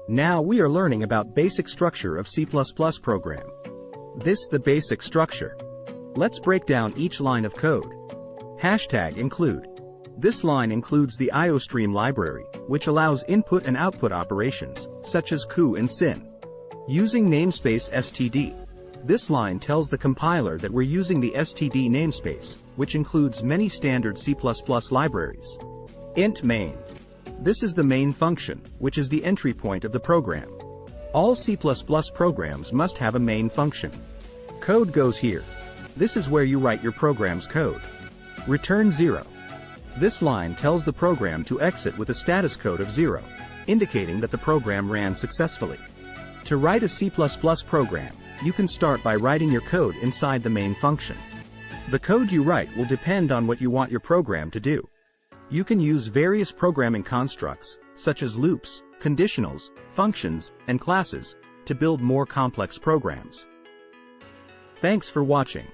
Now we are learning about basic structure of C++ program. This the basic structure. Let's break down each line of code. Hashtag include. This line includes the IOStream library, which allows input and output operations, such as coup and sin. Using namespace std. This line tells the compiler that we're using the std namespace, which includes many standard C++ libraries. Int main. This is the main function, which is the entry point of the program. All C++ programs must have a main function. Code goes here. This is where you write your program's code. Return 0. This line tells the program to exit with a status code of 0, indicating that the program ran successfully. To write a C++ program, you can start by writing your code inside the main function. The code you write will depend on what you want your program to do. You can use various programming constructs, such as loops, conditionals, functions, and classes, to build more complex programs. Thanks for watching.